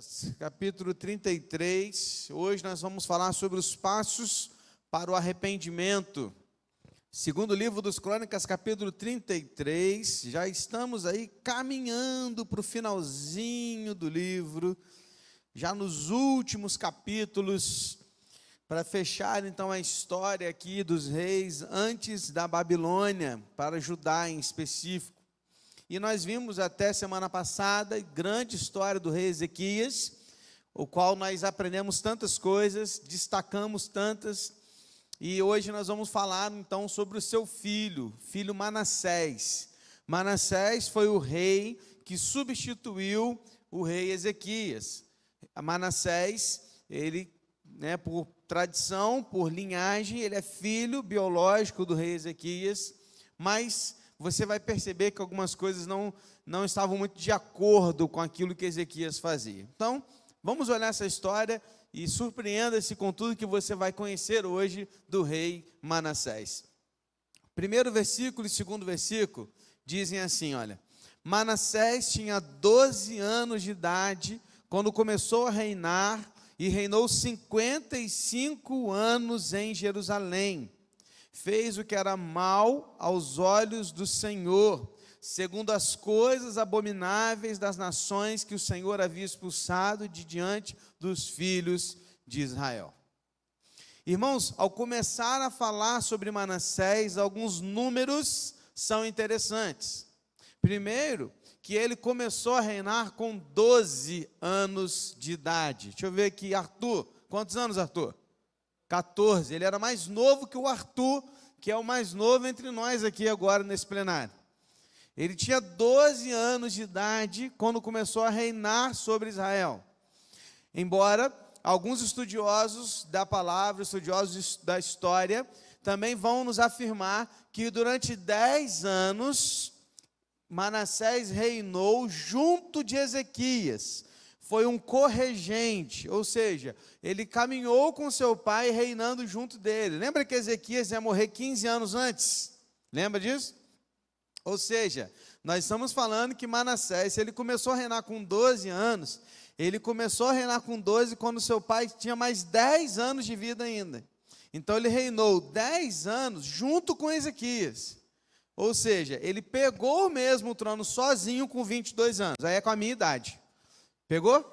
Crônicas, capítulo 33. Hoje nós vamos falar sobre os passos para o arrependimento. Segundo livro dos Crônicas, capítulo 33. Já estamos aí caminhando para o finalzinho do livro, já nos últimos capítulos, para fechar então a história aqui dos reis antes da Babilônia, para Judá em específico. E nós vimos até semana passada a grande história do rei Ezequias, o qual nós aprendemos tantas coisas, destacamos tantas, e hoje nós vamos falar então sobre o seu filho Manassés. Manassés foi o rei que substituiu o rei Ezequias. Manassés, ele, por tradição, por linhagem, ele é filho biológico do rei Ezequias, mas você vai perceber que algumas coisas não estavam muito de acordo com aquilo que Ezequias fazia. Então, vamos olhar essa história e surpreenda-se com tudo que você vai conhecer hoje do rei Manassés. Primeiro versículo e segundo versículo dizem assim, olha: Manassés tinha 12 anos de idade quando começou a reinar e reinou 55 anos em Jerusalém. Fez o que era mal aos olhos do Senhor, segundo as coisas abomináveis das nações que o Senhor havia expulsado de diante dos filhos de Israel. Irmãos, ao começar a falar sobre Manassés, alguns números são interessantes. Primeiro, que ele começou a reinar com 12 anos de idade. Deixa eu ver aqui, Arthur. Quantos anos, Arthur? 14, ele era mais novo que o Arthur, que é o mais novo entre nós aqui agora nesse plenário. Ele tinha 12 anos de idade quando começou a reinar sobre Israel. Embora alguns estudiosos da palavra, estudiosos da história, também vão nos afirmar que durante 10 anos, Manassés reinou junto de Ezequias. Foi um corregente, ou seja, ele caminhou com seu pai reinando junto dele. Lembra que Ezequias ia morrer 15 anos antes? Lembra disso? Ou seja, nós estamos falando que Manassés, ele começou a reinar com 12 anos, ele começou a reinar com 12 quando seu pai tinha mais 10 anos de vida ainda. Então ele reinou 10 anos junto com Ezequias. Ou seja, ele pegou mesmo o trono sozinho com 22 anos, aí é com a minha idade. Pegou?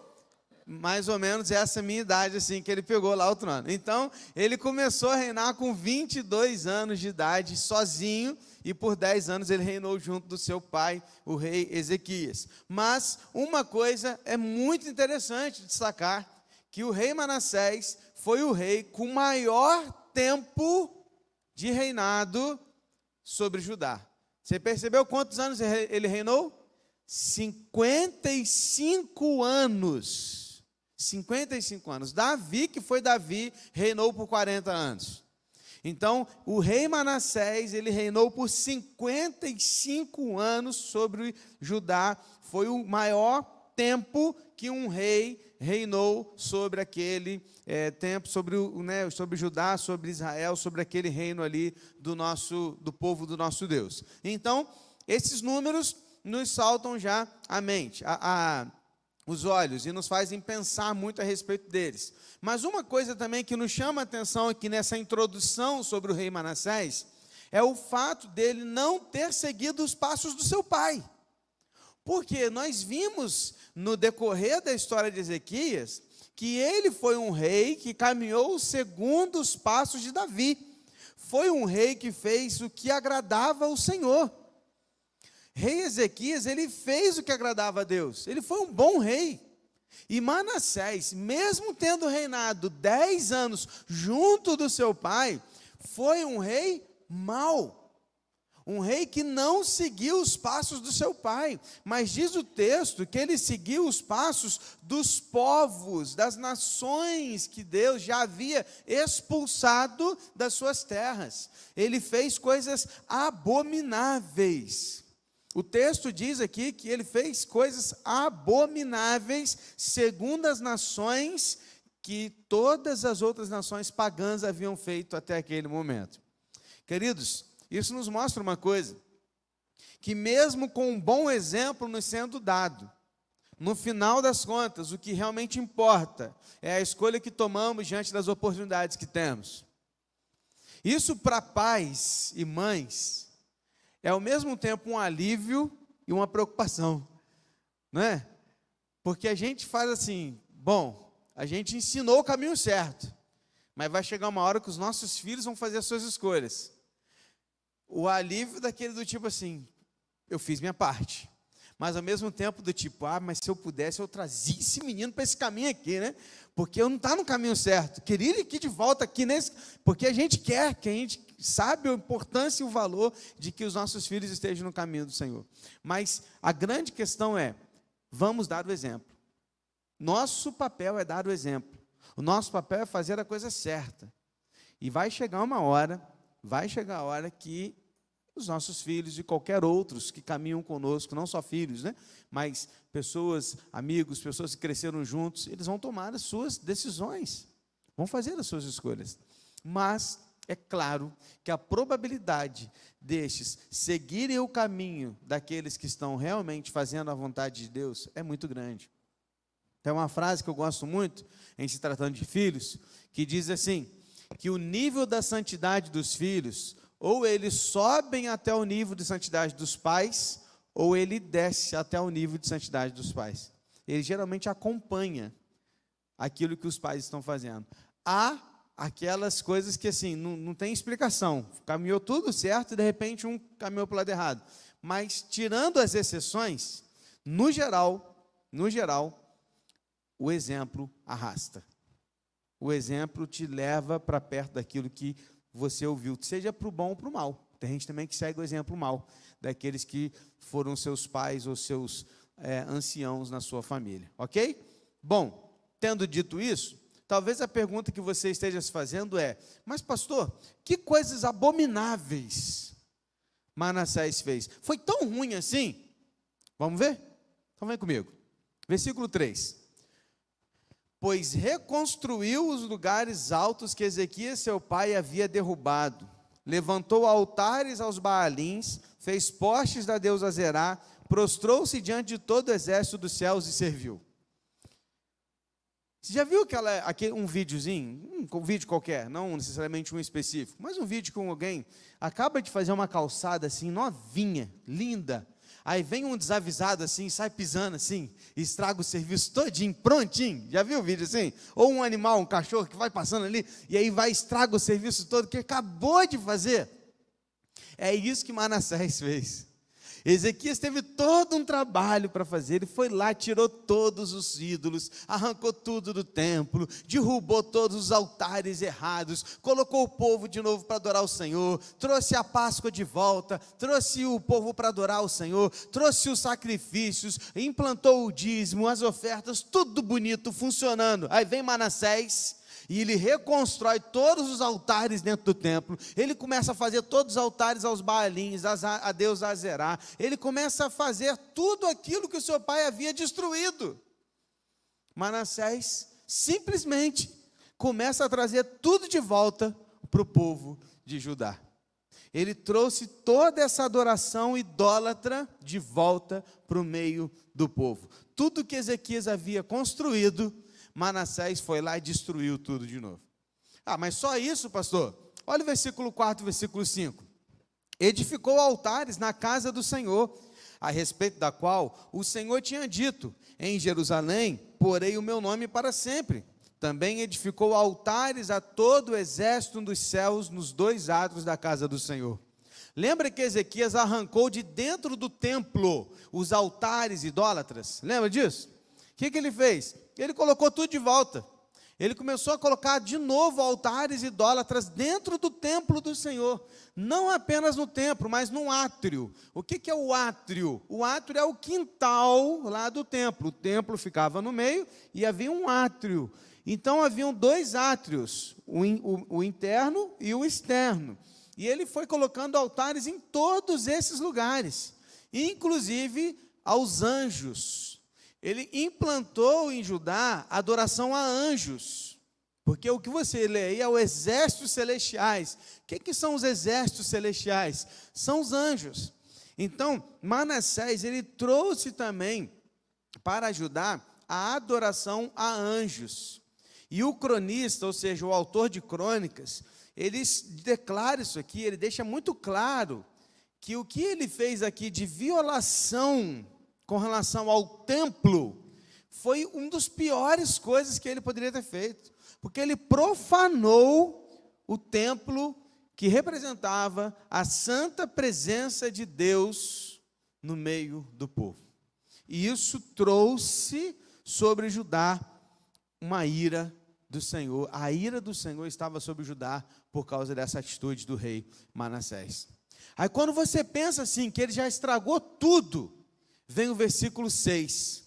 Mais ou menos essa minha idade, assim, que ele pegou lá o trono. Então, ele começou a reinar com 22 anos de idade, sozinho, e por 10 anos ele reinou junto do seu pai, o rei Ezequias. Mas, uma coisa é muito interessante destacar, que o rei Manassés foi o rei com maior tempo de reinado sobre Judá. Você percebeu quantos anos ele reinou? 55 anos. 55 anos. Davi, que foi Davi, reinou por 40 anos. Então, o rei Manassés, ele reinou por 55 anos sobre Judá. Foi o maior tempo que um rei reinou sobre aquele tempo, sobre Judá, sobre Israel, sobre aquele reino ali do povo do nosso Deus. Então, esses números nos saltam já à mente, os olhos, e nos fazem pensar muito a respeito deles. Mas uma coisa também que nos chama a atenção aqui nessa introdução sobre o rei Manassés, é o fato dele não ter seguido os passos do seu pai. Porque nós vimos no decorrer da história de Ezequias, que ele foi um rei que caminhou segundo os passos de Davi. Foi um rei que fez o que agradava ao Senhor. Rei Ezequias, ele fez o que agradava a Deus, ele foi um bom rei. E Manassés, mesmo tendo reinado 10 anos junto do seu pai, foi um rei mau, um rei que não seguiu os passos do seu pai, mas diz o texto que ele seguiu os passos dos povos, das nações que Deus já havia expulsado das suas terras. Ele fez coisas abomináveis. O texto diz aqui que ele fez coisas abomináveis, segundo as nações que todas as outras nações pagãs haviam feito até aquele momento. Queridos, isso nos mostra uma coisa, que mesmo com um bom exemplo nos sendo dado, no final das contas, o que realmente importa é a escolha que tomamos diante das oportunidades que temos. Isso para pais e mães é ao mesmo tempo um alívio e uma preocupação, não é? Porque a gente faz assim, bom, a gente ensinou o caminho certo, mas vai chegar uma hora que os nossos filhos vão fazer as suas escolhas. O alívio daquele do tipo assim, eu fiz minha parte. Mas ao mesmo tempo do tipo, mas se eu pudesse, eu trazia esse menino para esse caminho aqui, né? Porque eu não está no caminho certo. Queria ele aqui de volta aqui nesse, porque a gente quer, que a gente sabe a importância e o valor de que os nossos filhos estejam no caminho do Senhor. Mas a grande questão é, vamos dar o exemplo. Nosso papel é dar o exemplo. O nosso papel é fazer a coisa certa. E vai chegar a hora que os nossos filhos e qualquer outros que caminham conosco, não só filhos, né? Mas pessoas, amigos, pessoas que cresceram juntos, eles vão tomar as suas decisões, vão fazer as suas escolhas. Mas é claro que a probabilidade destes seguirem o caminho daqueles que estão realmente fazendo a vontade de Deus é muito grande. Tem uma frase que eu gosto muito, em se tratando de filhos, que diz assim, que o nível da santidade dos filhos, ou eles sobem até o nível de santidade dos pais, ou ele desce até o nível de santidade dos pais. Ele geralmente acompanha aquilo que os pais estão fazendo. Há aquelas coisas que assim, não tem explicação. Caminhou tudo certo e de repente um caminhou para o lado errado. Mas tirando as exceções, no geral, o exemplo arrasta. O exemplo te leva para perto daquilo que você ouviu, seja para o bom ou para o mal. Tem gente também que segue o exemplo mal, daqueles que foram seus pais ou seus anciãos na sua família, ok? Bom, tendo dito isso, talvez a pergunta que você esteja se fazendo é, mas pastor, que coisas abomináveis Manassés fez? Foi tão ruim assim? Vamos ver? Então vem comigo. Versículo 3. Pois reconstruiu os lugares altos que Ezequias, seu pai, havia derrubado. Levantou altares aos Baalins, fez postes da deusa Azerá, prostrou-se diante de todo o exército dos céus e serviu. Você já viu um videozinho, um vídeo qualquer, não necessariamente um específico, mas um vídeo com alguém acaba de fazer uma calçada assim, novinha, linda. Aí vem um desavisado assim, sai pisando assim, estraga o serviço todinho, prontinho. Já viu o vídeo assim? Ou um animal, um cachorro que vai passando ali, e aí estraga o serviço todo que acabou de fazer. É isso que Manassés fez. Ezequias teve todo um trabalho para fazer, ele foi lá, tirou todos os ídolos, arrancou tudo do templo, derrubou todos os altares errados, colocou o povo de novo para adorar o Senhor, trouxe a Páscoa de volta, trouxe o povo para adorar o Senhor, trouxe os sacrifícios, implantou o dízimo, as ofertas, tudo bonito, funcionando. Aí vem Manassés, e ele reconstrói todos os altares dentro do templo, ele começa a fazer todos os altares aos Baalins, a deusa Azerá, ele começa a fazer tudo aquilo que o seu pai havia destruído. Manassés simplesmente começa a trazer tudo de volta para o povo de Judá. Ele trouxe toda essa adoração idólatra de volta para o meio do povo. Tudo que Ezequias havia construído, Manassés foi lá e destruiu tudo de novo. Mas só isso, pastor? Olha o versículo 4 e versículo 5. Edificou altares na casa do Senhor, a respeito da qual o Senhor tinha dito, em Jerusalém porei o meu nome para sempre. Também edificou altares a todo o exército dos céus nos 2 átrios da casa do Senhor. Lembra que Ezequias arrancou de dentro do templo os altares idólatras? Lembra disso? O que ele fez? Ele colocou tudo de volta. Ele começou a colocar de novo altares idólatras dentro do templo do Senhor. Não apenas no templo, mas no átrio. O que é o átrio? O átrio é o quintal lá do templo. O templo ficava no meio e havia um átrio. Então haviam 2 átrios, o interno e o externo. E ele foi colocando altares em todos esses lugares, inclusive aos anjos. Ele implantou em Judá adoração a anjos, porque o que você lê aí é o exércitos celestiais. O que são os exércitos celestiais? São os anjos. Então, Manassés, ele trouxe também para ajudar a adoração a anjos. E o cronista, ou seja, o autor de crônicas, ele declara isso aqui, ele deixa muito claro que o que ele fez aqui de violação com relação ao templo foi uma das piores coisas que ele poderia ter feito, porque ele profanou o templo que representava a santa presença de Deus no meio do povo. E isso trouxe sobre Judá uma ira do Senhor. A ira do Senhor estava sobre Judá por causa dessa atitude do rei Manassés. Aí quando você pensa assim, que ele já estragou tudo, vem o versículo 6.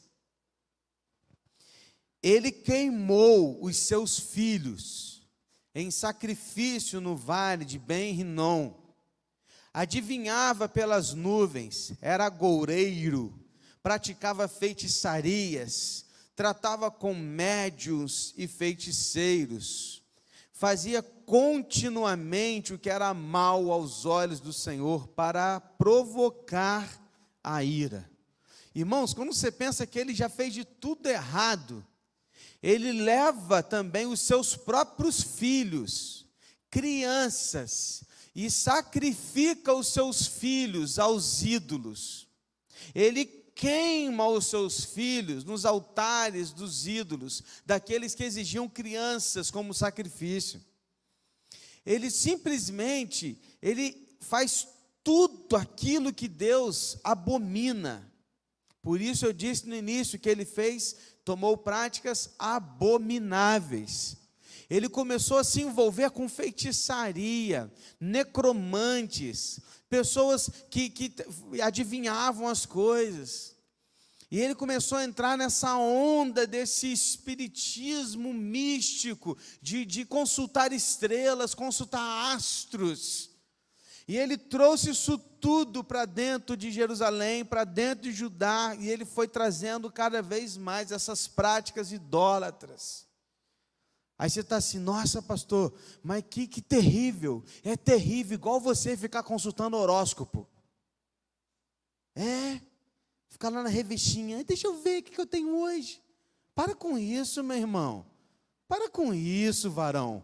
Ele queimou os seus filhos em sacrifício no vale de Ben-Rinom, adivinhava pelas nuvens, era agoureiro, praticava feitiçarias, tratava com médiuns e feiticeiros, fazia continuamente o que era mal aos olhos do Senhor para provocar a ira. Irmãos, quando você pensa que ele já fez de tudo errado, ele leva também os seus próprios filhos, crianças, e sacrifica os seus filhos aos ídolos. Ele queima os seus filhos nos altares dos ídolos, daqueles que exigiam crianças como sacrifício. Ele simplesmente, ele faz tudo aquilo que Deus abomina. Por isso eu disse no início que ele tomou práticas abomináveis. Ele começou a se envolver com feitiçaria, necromantes, pessoas que adivinhavam as coisas. E ele começou a entrar nessa onda desse espiritismo místico, de consultar estrelas, consultar astros. E ele trouxe isso tudo para dentro de Jerusalém, para dentro de Judá, e ele foi trazendo cada vez mais essas práticas idólatras. Aí você está assim, nossa pastor, mas que terrível, é terrível, igual você ficar consultando horóscopo. Ficar lá na revistinha, deixa eu ver o que eu tenho hoje. Para com isso, meu irmão, para com isso, varão,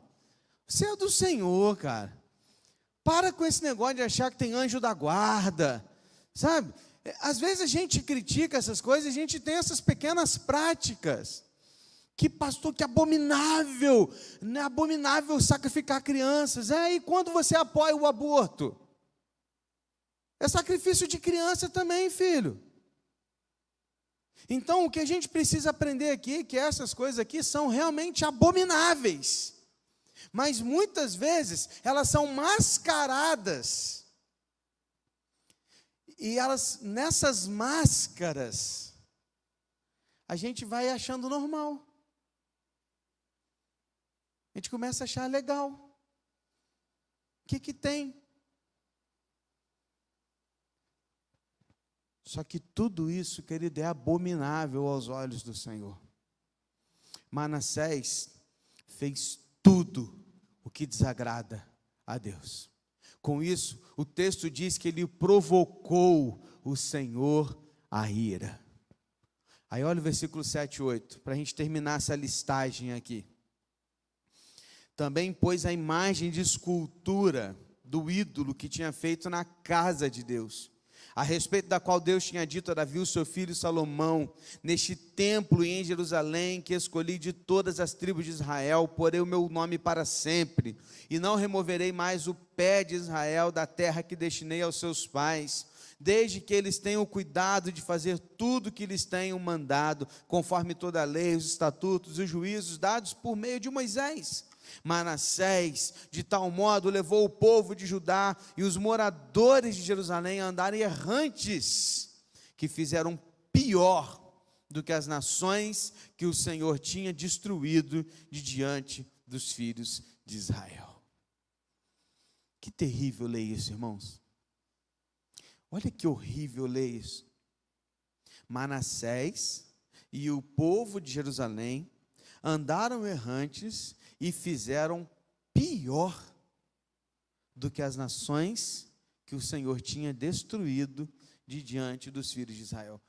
você é do Senhor, cara. Para com esse negócio de achar que tem anjo da guarda, sabe? Às vezes a gente critica essas coisas, a gente tem essas pequenas práticas. Que pastor, que abominável, não é abominável sacrificar crianças. E quando você apoia o aborto? É sacrifício de criança também, filho. Então, o que a gente precisa aprender aqui, que essas coisas aqui são realmente abomináveis. Mas muitas vezes elas são mascaradas. E elas, nessas máscaras, a gente vai achando normal. A gente começa a achar legal. O que tem? Só que tudo isso, querido, é abominável aos olhos do Senhor. Manassés fez tudo o que desagrada a Deus. Com isso, o texto diz que ele provocou o Senhor a ira. Aí olha o versículo 7 e 8, para a gente terminar essa listagem aqui. Também pôs a imagem de escultura do ídolo que tinha feito na casa de Deus, a respeito da qual Deus tinha dito a Davi, o seu filho Salomão: neste templo e em Jerusalém, que escolhi de todas as tribos de Israel, porei o meu nome para sempre, e não removerei mais o pé de Israel da terra que destinei aos seus pais, desde que eles tenham cuidado de fazer tudo o que lhes tenham mandado, conforme toda a lei, os estatutos e os juízos dados por meio de Moisés. Manassés, de tal modo, levou o povo de Judá e os moradores de Jerusalém a andarem errantes, que fizeram pior do que as nações que o Senhor tinha destruído de diante dos filhos de Israel. Que terrível ler isso, irmãos. Olha que horrível ler isso. Manassés e o povo de Jerusalém andaram errantes e fizeram pior do que as nações que o Senhor tinha destruído de diante dos filhos de Israel.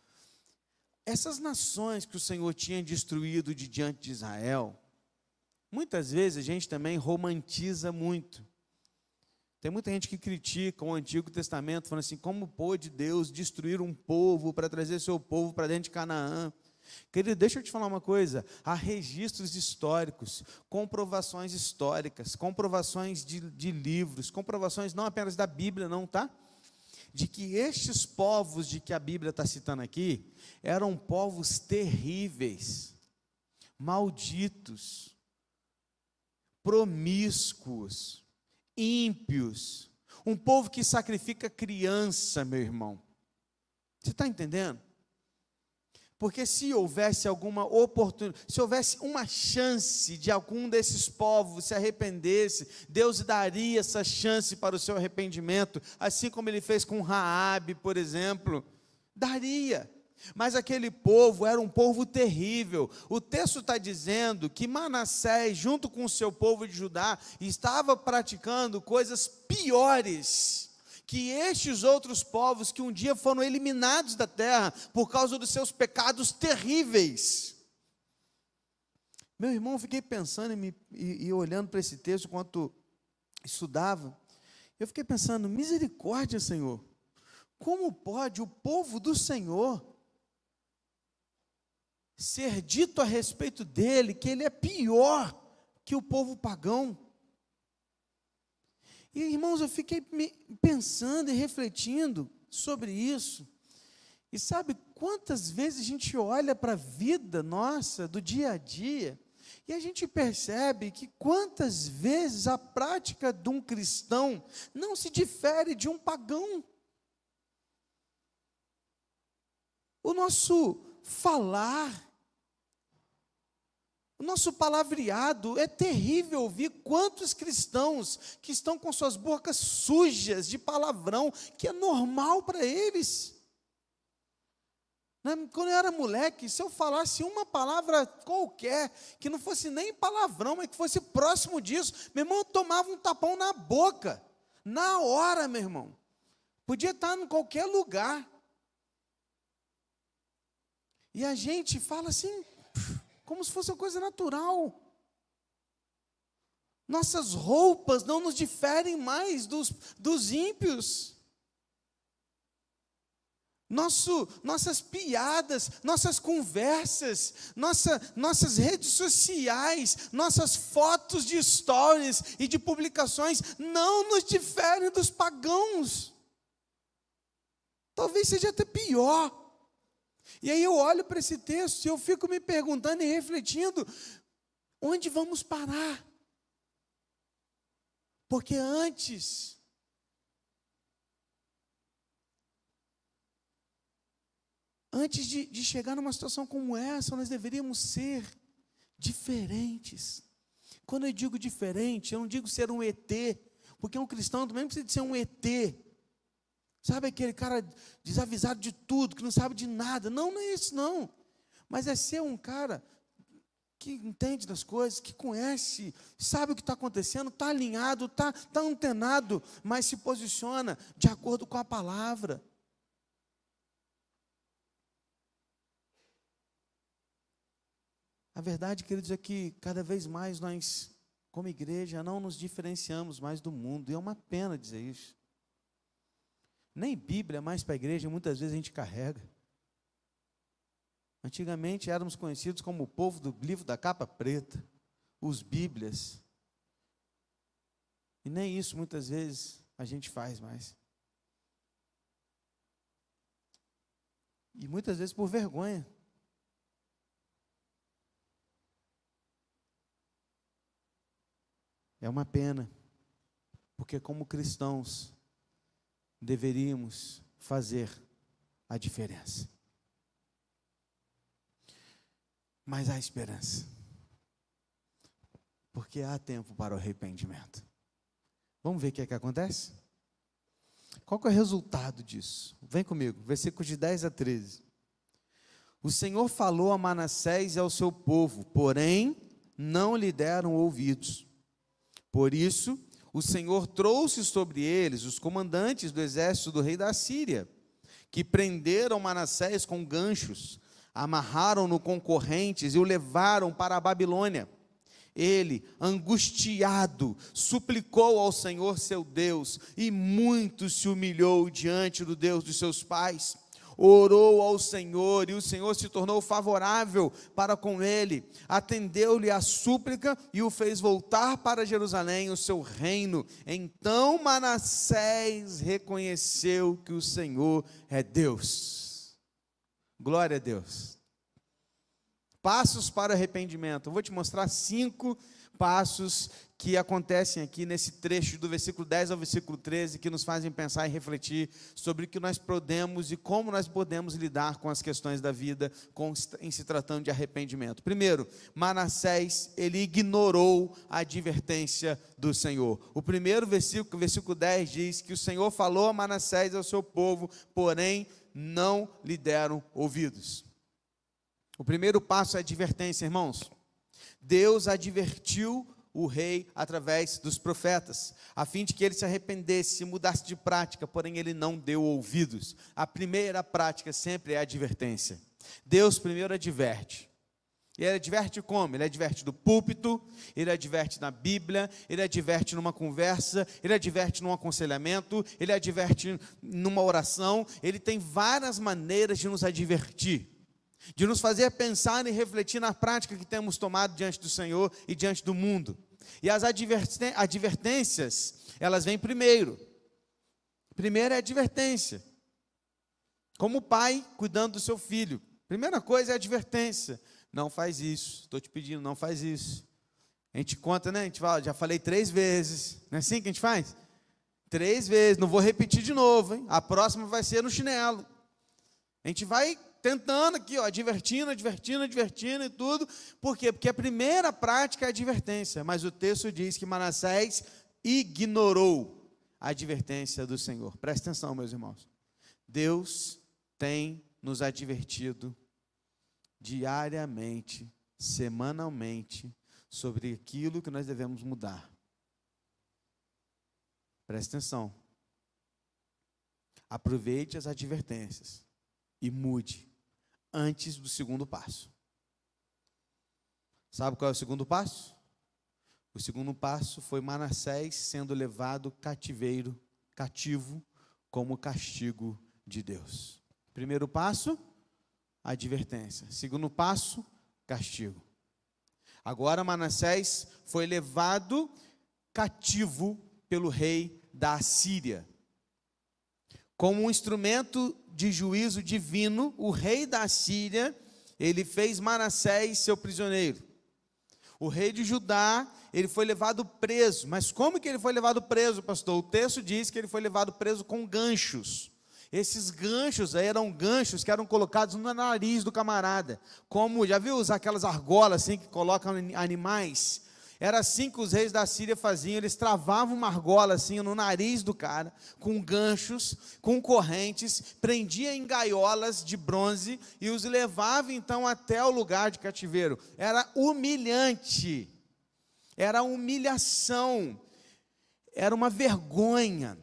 essas nações que o Senhor tinha destruído de diante de Israel, muitas vezes a gente também romantiza muito. Tem muita gente que critica o Antigo Testamento, falando assim, como pôde Deus destruir um povo para trazer seu povo para dentro de Canaã? Querido, deixa eu te falar uma coisa, há registros históricos, comprovações históricas, comprovações de livros, comprovações não apenas da Bíblia não, tá? De que estes povos de que a Bíblia está citando aqui, eram povos terríveis, malditos, promíscuos, ímpios, um povo que sacrifica criança, meu irmão. Você está entendendo? Porque se houvesse alguma oportunidade, se houvesse uma chance de algum desses povos se arrependesse, Deus daria essa chance para o seu arrependimento, assim como ele fez com Raabe, por exemplo, daria. Mas aquele povo era um povo terrível. O texto está dizendo que Manassés, junto com o seu povo de Judá, estava praticando coisas piores que estes outros povos que um dia foram eliminados da terra por causa dos seus pecados terríveis. Meu irmão, eu fiquei pensando e olhando para esse texto enquanto estudava, eu fiquei pensando, misericórdia, Senhor, como pode o povo do Senhor ser dito a respeito dele que ele é pior que o povo pagão? E, irmãos, eu fiquei pensando e refletindo sobre isso. E sabe quantas vezes a gente olha para a vida nossa, do dia a dia, e a gente percebe que quantas vezes a prática de um cristão não se difere de um pagão. O nosso falar, o nosso palavreado, é terrível ouvir quantos cristãos que estão com suas bocas sujas de palavrão, que é normal para eles. Quando eu era moleque, se eu falasse uma palavra qualquer, que não fosse nem palavrão, mas que fosse próximo disso, meu irmão, eu tomava um tapão na boca, na hora, meu irmão. Podia estar em qualquer lugar. E a gente fala assim, como se fosse uma coisa natural. Nossas roupas não nos diferem mais dos ímpios. Nossas piadas, nossas conversas, nossas redes sociais, nossas fotos de stories e de publicações não nos diferem dos pagãos. Talvez seja até pior. E aí eu olho para esse texto e eu fico me perguntando e refletindo, onde vamos parar? Porque antes de chegar numa situação como essa, nós deveríamos ser diferentes. Quando eu digo diferente, eu não digo ser um ET, porque um cristão também precisa de ser um ET. Sabe aquele cara desavisado de tudo, que não sabe de nada? Não, não é isso não. Mas é ser um cara que entende das coisas, que conhece, sabe o que está acontecendo, está alinhado, está antenado, mas se posiciona de acordo com a palavra. A verdade, queridos, é que cada vez mais nós, como igreja, não nos diferenciamos mais do mundo, e é uma pena dizer isso. Nem Bíblia mais para a igreja, muitas vezes a gente carrega. Antigamente éramos conhecidos como o povo do livro da capa preta, os Bíblias. E nem isso muitas vezes a gente faz mais. E muitas vezes por vergonha. É uma pena, porque como cristãos deveríamos fazer a diferença. Mas há esperança, porque há tempo para o arrependimento. Vamos ver o que é que acontece? Qual que é o resultado disso? Vem comigo, versículos de 10 a 13. O Senhor falou a Manassés e ao seu povo, porém não lhe deram ouvidos. Por isso, o Senhor trouxe sobre eles os comandantes do exército do rei da Síria, que prenderam Manassés com ganchos, amarraram-no com correntes e o levaram para a Babilônia. Ele, angustiado, suplicou ao Senhor seu Deus, e muito se humilhou diante do Deus dos seus pais. Orou ao Senhor, e o Senhor se tornou favorável para com ele. Atendeu-lhe a súplica e o fez voltar para Jerusalém, o seu reino. Então Manassés reconheceu que o Senhor é Deus. Glória a Deus. Passos para o arrependimento. Eu vou te mostrar 5 passos que acontecem aqui nesse trecho do versículo 10 ao versículo 13, que nos fazem pensar e refletir sobre o que nós podemos e como nós podemos lidar com as questões da vida em se tratando de arrependimento. Primeiro, Manassés, ele ignorou a advertência do Senhor. O primeiro versículo, versículo 10, diz que o Senhor falou a Manassés e ao seu povo, porém não lhe deram ouvidos. O primeiro passo é a advertência, irmãos. Deus advertiu o rei através dos profetas, a fim de que ele se arrependesse e mudasse de prática, porém ele não deu ouvidos. A primeira prática sempre é a advertência. Deus primeiro adverte. E ele adverte como? Ele adverte do púlpito, ele adverte na Bíblia, ele adverte numa conversa, ele adverte num aconselhamento, ele adverte numa oração. Ele tem várias maneiras de nos advertir, de nos fazer pensar e refletir na prática que temos tomado diante do Senhor e diante do mundo. E as advertências, elas vêm primeiro. Primeiro é a advertência. Como o pai cuidando do seu filho. Primeira coisa é a advertência. Não faz isso, estou te pedindo, não faz isso. A gente conta, né? A gente fala, já falei 3 vezes. Não é assim que a gente faz? 3 vezes, não vou repetir de novo, hein? A próxima vai ser no chinelo. A gente vai tentando aqui, ó, advertindo e tudo. Por quê? Porque a primeira prática é a advertência. Mas o texto diz que Manassés ignorou a advertência do Senhor. Presta atenção, meus irmãos. Deus tem nos advertido diariamente, semanalmente, sobre aquilo que nós devemos mudar. Presta atenção. Aproveite as advertências e mude antes do segundo passo. Sabe qual é o segundo passo? O segundo passo foi Manassés sendo levado cativo, como castigo de Deus. Primeiro passo, advertência. Segundo passo, castigo. Agora Manassés foi levado cativo pelo rei da Assíria. Como um instrumento de juízo divino, o rei da Assíria, ele fez Manassés seu prisioneiro. O rei de Judá, ele foi levado preso. Mas como que ele foi levado preso, pastor? O texto diz que ele foi levado preso com ganchos. Esses ganchos aí eram ganchos que eram colocados no nariz do camarada. Como, já viu aquelas argolas assim que colocam animais? Era assim que os reis da Síria faziam. Eles travavam uma argola assim no nariz do cara, com ganchos, com correntes, prendiam em gaiolas de bronze e os levavam então até o lugar de cativeiro. Era humilhante, era humilhação, era uma vergonha.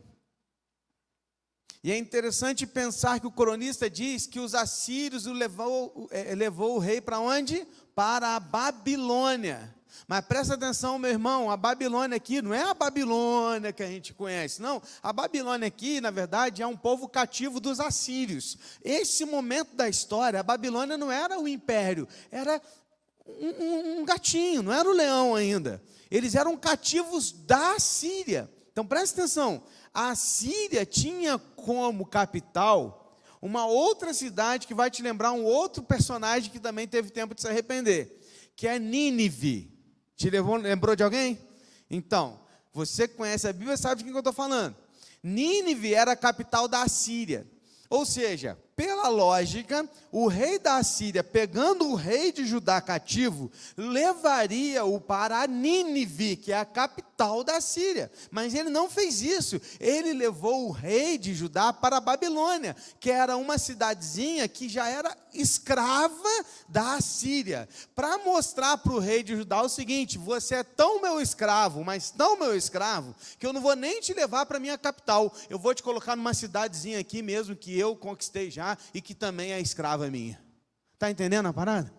E é interessante pensar que o cronista diz que os assírios levou o rei para onde? Para a Babilônia. Mas presta atenção, meu irmão, a Babilônia aqui não é a Babilônia que a gente conhece, não. A Babilônia aqui, na verdade, é um povo cativo dos assírios. Esse momento da história, a Babilônia não era o império, era um gatinho, não era o leão ainda. Eles eram cativos da Síria. Então presta atenção, a Síria tinha como capital uma outra cidade que vai te lembrar um outro personagem que também teve tempo de se arrepender, que é Nínive. Lembrou de alguém? Então, você que conhece a Bíblia sabe de quem eu estou falando. Nínive era a capital da Assíria. Ou seja, pela lógica, o rei da Assíria, pegando o rei de Judá cativo, levaria-o para Nínive, que é a capital da Síria. Mas ele não fez isso. Ele levou o rei de Judá para a Babilônia, que era uma cidadezinha que já era escrava da Assíria, para mostrar para o rei de Judá o seguinte: você é tão meu escravo, mas tão meu escravo, que eu não vou nem te levar para a minha capital, eu vou te colocar numa cidadezinha aqui mesmo, que eu conquistei já, e que também é escrava minha. Está entendendo a parada?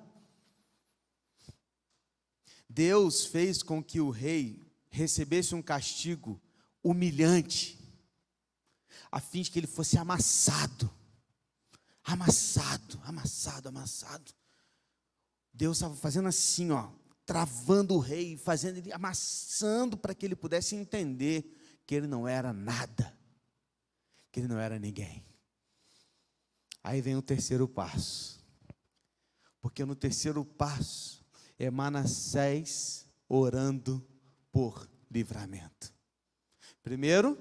Deus fez com que o rei recebesse um castigo humilhante, a fim de que ele fosse amassado. Amassado, amassado, amassado. Deus estava fazendo assim, ó, travando o rei, fazendo ele, amassando para que ele pudesse entender que ele não era nada, que ele não era ninguém. Aí vem o terceiro passo, porque no terceiro passo é Manassés orando por livramento. Primeiro,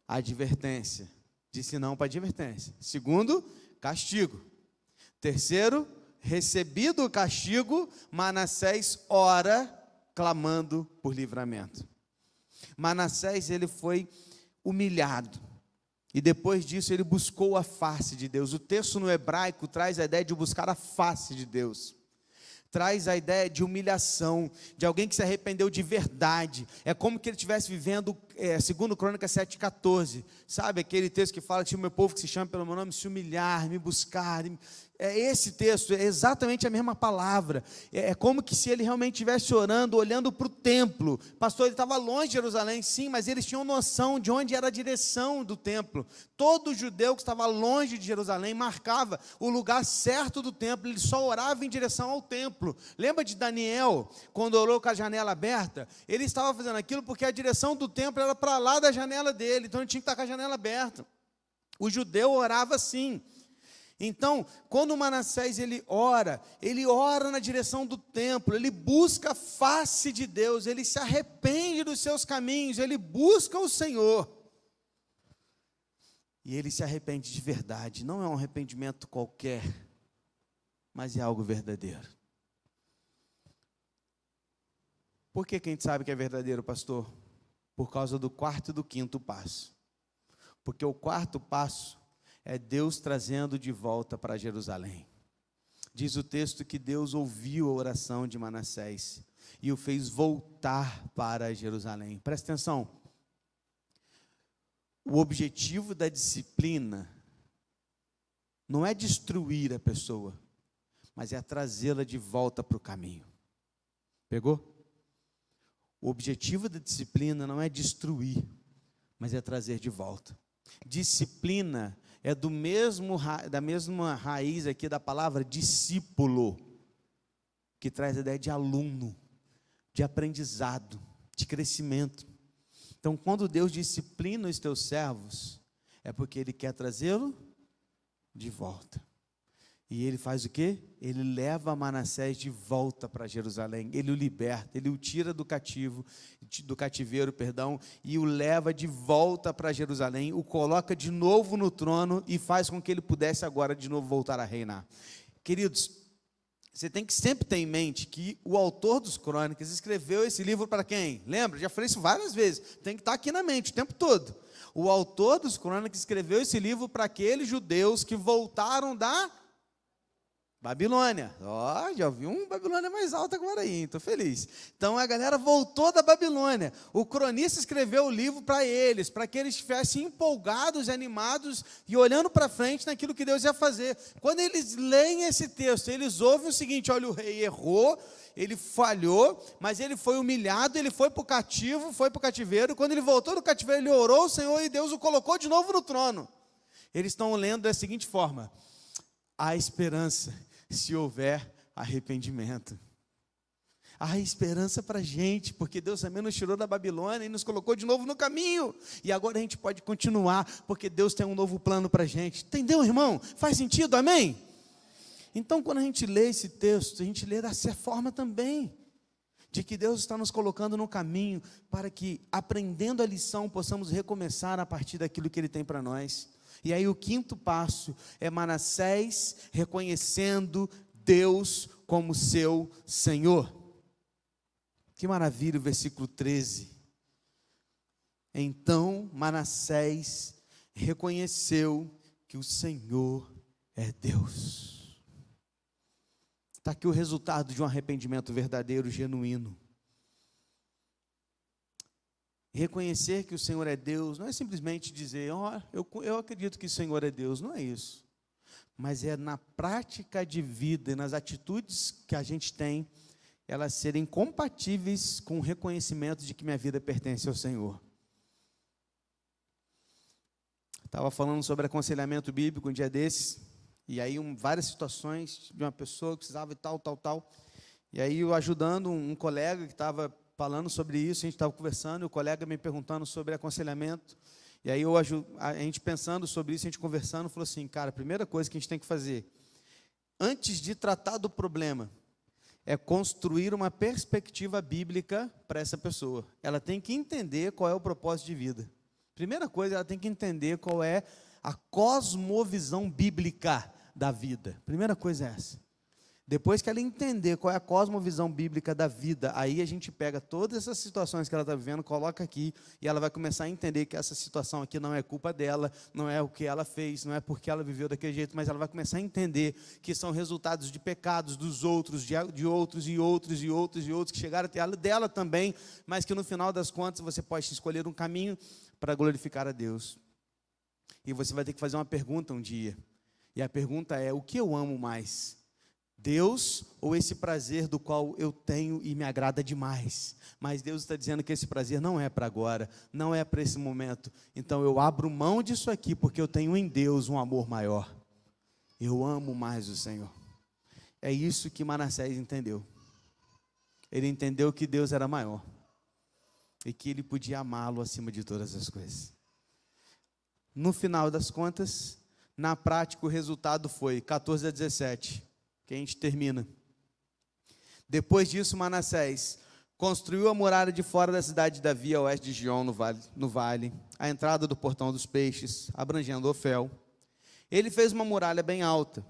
advertência, disse não para advertência. Segundo, castigo. Terceiro, recebido o castigo, Manassés ora clamando por livramento. Manassés, ele foi humilhado, e depois disso ele buscou a face de Deus. O texto no hebraico traz a ideia de buscar a face de Deus, traz a ideia de humilhação, de alguém que se arrependeu de verdade. É como que ele estivesse vivendo, segundo Crônicas 7,14, sabe, aquele texto que fala que o meu povo que se chama pelo meu nome se humilhar, me buscar, esse texto é exatamente a mesma palavra. É como que se ele realmente estivesse orando, olhando para o templo. Pastor, ele estava longe de Jerusalém, sim, mas eles tinham noção de onde era a direção do templo. Todo judeu que estava longe de Jerusalém marcava o lugar certo do templo, ele só orava em direção ao templo. Lembra de Daniel, quando orou com a janela aberta? Ele estava fazendo aquilo porque a direção do templo era para lá da janela dele, então ele tinha que estar com a janela aberta. O judeu orava assim. Então, quando Manassés ele ora na direção do templo, ele busca a face de Deus, ele se arrepende dos seus caminhos, ele busca o Senhor. E ele se arrepende de verdade, não é um arrependimento qualquer, mas é algo verdadeiro. Por que a gente sabe que é verdadeiro, pastor? Por causa do quarto e do quinto passo. Porque o quarto passo é Deus trazendo de volta para Jerusalém. Diz o texto que Deus ouviu a oração de Manassés e o fez voltar para Jerusalém. Presta atenção. O objetivo da disciplina não é destruir a pessoa, mas é trazê-la de volta para o caminho. Pegou? O objetivo da disciplina não é destruir, mas é trazer de volta. Disciplina é da mesma raiz aqui da palavra discípulo, que traz a ideia de aluno, de aprendizado, de crescimento. Então, quando Deus disciplina os teus servos, é porque Ele quer trazê-lo de volta. E Ele faz o quê? Ele leva Manassés de volta para Jerusalém, Ele o liberta, Ele o tira do cativeiro, e o leva de volta para Jerusalém, o coloca de novo no trono e faz com que ele pudesse agora de novo voltar a reinar. Queridos, você tem que sempre ter em mente que o autor dos Crônicas escreveu esse livro para quem? Lembra? Já falei isso várias vezes, tem que estar aqui na mente o tempo todo. O autor dos Crônicas escreveu esse livro para aqueles judeus que voltaram da Babilônia. Já ouvi um Babilônia mais alto agora aí, estou feliz. Então a galera voltou da Babilônia. O cronista escreveu o livro para eles, para que eles estivessem empolgados, animados e olhando para frente naquilo que Deus ia fazer. Quando eles leem esse texto, eles ouvem o seguinte: olha, o rei errou, ele falhou, mas ele foi humilhado, ele foi para o cativo, foi para o cativeiro. Quando ele voltou do cativeiro, ele orou ao Senhor e Deus o colocou de novo no trono. Eles estão lendo da seguinte forma: há esperança se houver arrependimento. Há esperança para a gente, porque Deus também nos tirou da Babilônia e nos colocou de novo no caminho, e agora a gente pode continuar, porque Deus tem um novo plano para a gente. Entendeu, irmão? Faz sentido, amém? Então, quando a gente lê esse texto, a gente lê dessa forma também, de que Deus está nos colocando no caminho, para que, aprendendo a lição, possamos recomeçar a partir daquilo que Ele tem para nós. E aí o quinto passo é Manassés reconhecendo Deus como seu Senhor. Que maravilha o versículo 13. Então Manassés reconheceu que o Senhor é Deus. Está aqui o resultado de um arrependimento verdadeiro, genuíno. Reconhecer que o Senhor é Deus não é simplesmente dizer, eu acredito que o Senhor é Deus, não é isso. mas é na prática de vida e nas atitudes que a gente tem, elas serem compatíveis com o reconhecimento de que minha vida pertence ao Senhor. Estava falando sobre aconselhamento bíblico um dia desses, e aí várias situações de uma pessoa que precisava de tal. E aí eu ajudando um colega que estava falando sobre isso, a gente estava conversando, e o colega me perguntando sobre aconselhamento, e aí a gente pensando sobre isso, a gente conversando, falou assim, cara, a primeira coisa que a gente tem que fazer, antes de tratar do problema, é construir uma perspectiva bíblica para essa pessoa. Ela tem que entender qual é o propósito de vida. Primeira coisa, ela tem que entender qual é a cosmovisão bíblica da vida. Primeira coisa é essa. Depois que ela entender qual é a cosmovisão bíblica da vida, aí a gente pega todas essas situações que ela está vivendo, coloca aqui, e ela vai começar a entender que essa situação aqui não é culpa dela, não é o que ela fez, não é porque ela viveu daquele jeito, mas ela vai começar a entender que são resultados de pecados dos outros, de outros, que chegaram até ela, dela também, mas que no final das contas você pode escolher um caminho para glorificar a Deus. E você vai ter que fazer uma pergunta um dia, e a pergunta é, o que eu amo mais? Deus ou esse prazer do qual eu tenho e me agrada demais? Mas Deus está dizendo que esse prazer não é para agora, não é para esse momento. Então eu abro mão disso aqui, porque eu tenho em Deus um amor maior. Eu amo mais o Senhor. É isso que Manassés entendeu. Ele entendeu que Deus era maior e que ele podia amá-lo acima de todas as coisas. No final das contas, na prática, o resultado foi 14-17. Que a gente termina. Depois disso, Manassés construiu a muralha de fora da cidade de Davi, a oeste de Gion, no vale, a entrada do portão dos peixes, abrangendo Ofel. Ele fez uma muralha bem alta.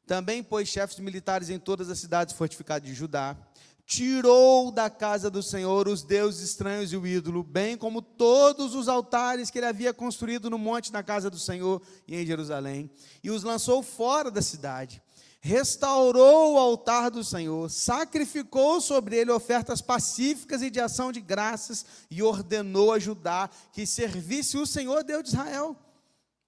Também pôs chefes militares em todas as cidades fortificadas de Judá. Tirou da casa do Senhor os deuses estranhos e o ídolo, bem como todos os altares que ele havia construído no monte na casa do Senhor e em Jerusalém, e os lançou fora da cidade. Restaurou o altar do Senhor, sacrificou sobre ele ofertas pacíficas e de ação de graças, e ordenou a Judá que servisse o Senhor, Deus de Israel.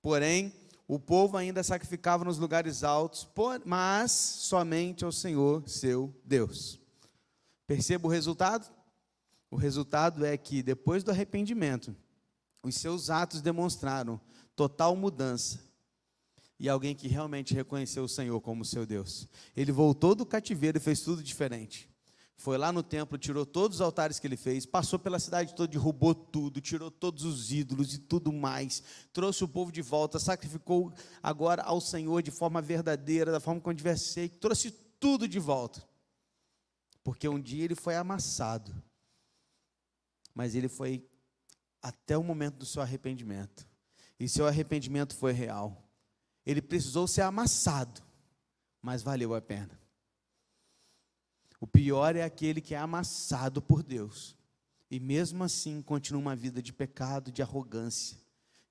Porém, o povo ainda sacrificava nos lugares altos, mas somente ao Senhor, seu Deus. Perceba o resultado? O resultado é que, depois do arrependimento, os seus atos demonstraram total mudança. E alguém que realmente reconheceu o Senhor como seu Deus. Ele voltou do cativeiro e fez tudo diferente. Foi lá no templo, tirou todos os altares que ele fez, passou pela cidade toda, derrubou tudo, tirou todos os ídolos e tudo mais, trouxe o povo de volta, sacrificou agora ao Senhor de forma verdadeira, da forma como devesse ser, trouxe tudo de volta. Porque um dia ele foi amassado, mas ele foi até o momento do seu arrependimento. E seu arrependimento foi real. Ele precisou ser amassado, mas valeu a pena. O pior é aquele que é amassado por Deus, e mesmo assim continua uma vida de pecado, de arrogância,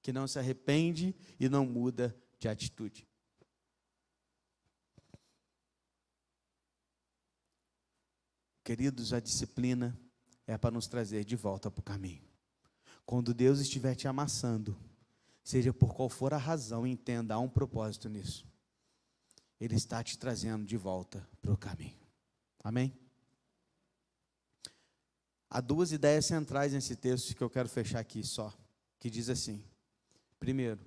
que não se arrepende e não muda de atitude. Queridos, a disciplina é para nos trazer de volta para o caminho. Quando Deus estiver te amassando, seja por qual for a razão, entenda, há um propósito nisso. Ele está te trazendo de volta para o caminho. Amém? Há duas ideias centrais nesse texto que eu quero fechar aqui só, que diz assim: primeiro,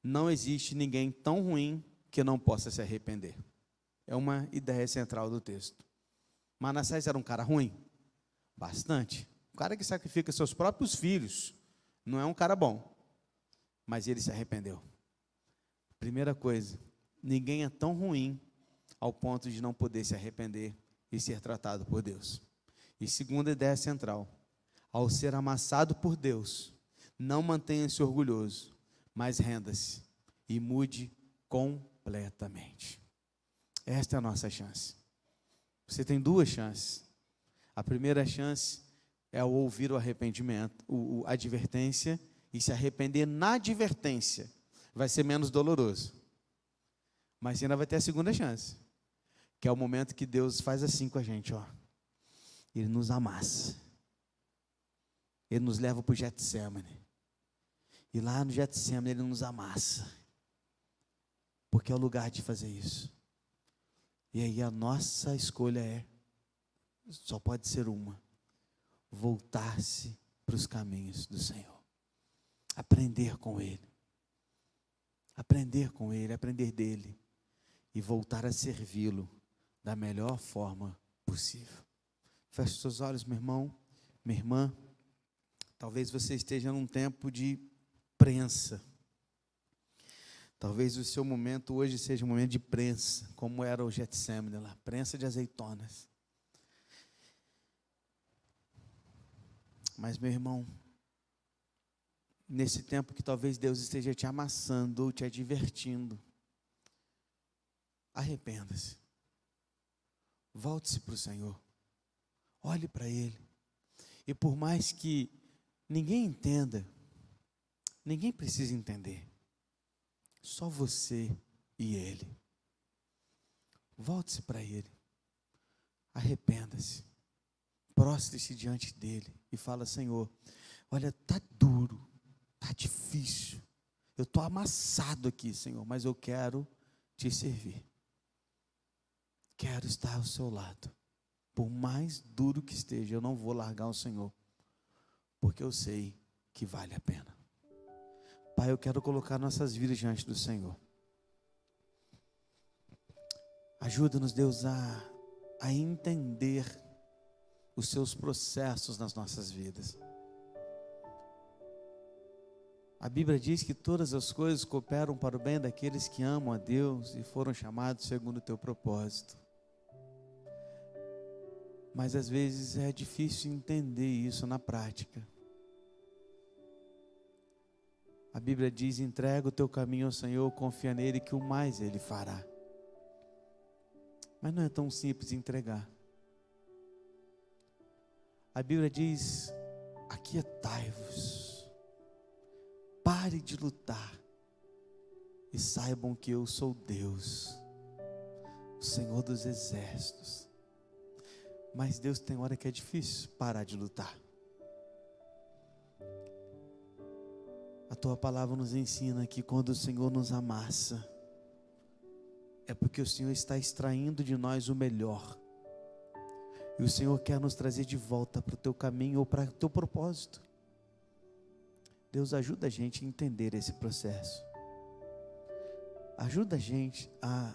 não existe ninguém tão ruim que não possa se arrepender. É uma ideia central do texto. Manassés era um cara ruim? Bastante. Um cara que sacrifica seus próprios filhos, não é um cara bom. Mas ele se arrependeu. Primeira coisa, ninguém é tão ruim ao ponto de não poder se arrepender e ser tratado por Deus. E segunda ideia central, ao ser amassado por Deus, não mantenha-se orgulhoso, mas renda-se e mude completamente. Esta é a nossa chance. Você tem duas chances. A primeira chance é ao ouvir o arrependimento, a advertência, e se arrepender na advertência. Vai ser menos doloroso. Mas ainda vai ter a segunda chance, que é o momento que Deus faz assim com a gente, ó. Ele nos amassa. Ele nos leva para o Getsemane. E lá no Getsemane ele nos amassa. porque é o lugar de fazer isso. E aí a nossa escolha só pode ser uma: voltar-se para os caminhos do Senhor, aprender com Ele, aprender dEle, e voltar a servi-lo da melhor forma possível. Feche os seus olhos, meu irmão, minha irmã. Talvez você esteja num tempo de prensa. Talvez o seu momento hoje seja um momento de prensa, como era o Getsemane lá, prensa de azeitonas. Mas, meu irmão, nesse tempo que talvez Deus esteja te amassando ou te advertindo, arrependa-se. Volte-se para o Senhor. Olhe para Ele. E por mais que ninguém entenda, ninguém precisa entender. Só você e Ele. Volte-se para Ele. Arrependa-se. Prostre-se diante dEle e fala: Senhor, olha, está duro, está difícil. Eu estou amassado aqui, Senhor, mas eu quero te servir. Quero estar ao seu lado. Por mais duro que esteja, eu não vou largar o Senhor, porque eu sei que vale a pena. Pai, eu quero colocar nossas vidas diante do Senhor. Ajuda-nos, Deus, a entender os seus processos nas nossas vidas. A Bíblia diz que todas as coisas cooperam para o bem daqueles que amam a Deus e foram chamados segundo o teu propósito. Mas às vezes é difícil entender isso na prática. A Bíblia diz: entrega o teu caminho ao Senhor, confia nele que o mais Ele fará. Mas não é tão simples entregar. A Bíblia diz: aquietai-vos, pare de lutar e saibam que eu sou Deus, o Senhor dos exércitos. Mas Deus, tem hora que é difícil parar de lutar. A tua palavra nos ensina que quando o Senhor nos amassa, é porque o Senhor está extraindo de nós o melhor. E o Senhor quer nos trazer de volta para o teu caminho ou para o teu propósito. Deus, ajuda a gente a entender esse processo. Ajuda a gente a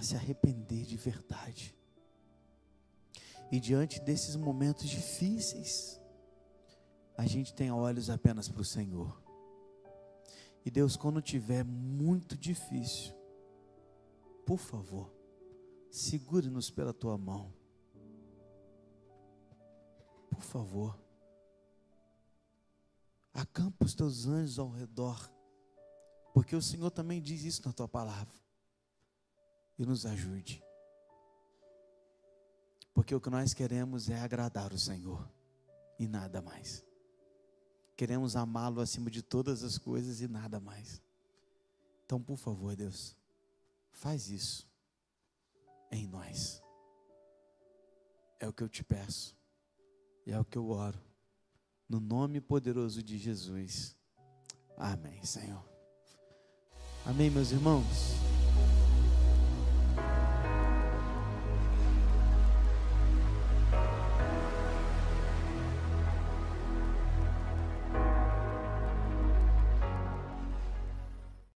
se arrepender de verdade. E diante desses momentos difíceis, a gente tem olhos apenas para o Senhor. E Deus, quando tiver muito difícil, por favor, segure-nos pela tua mão. Por favor, acampa os teus anjos ao redor, porque o Senhor também diz isso na tua palavra. E nos ajude. Porque o que nós queremos é agradar o Senhor e nada mais. Queremos amá-lo acima de todas as coisas e nada mais. Então, por favor, Deus, faz isso em nós. É o que eu te peço e é o que eu oro, no nome poderoso de Jesus. Amém, Senhor. Amém, meus irmãos.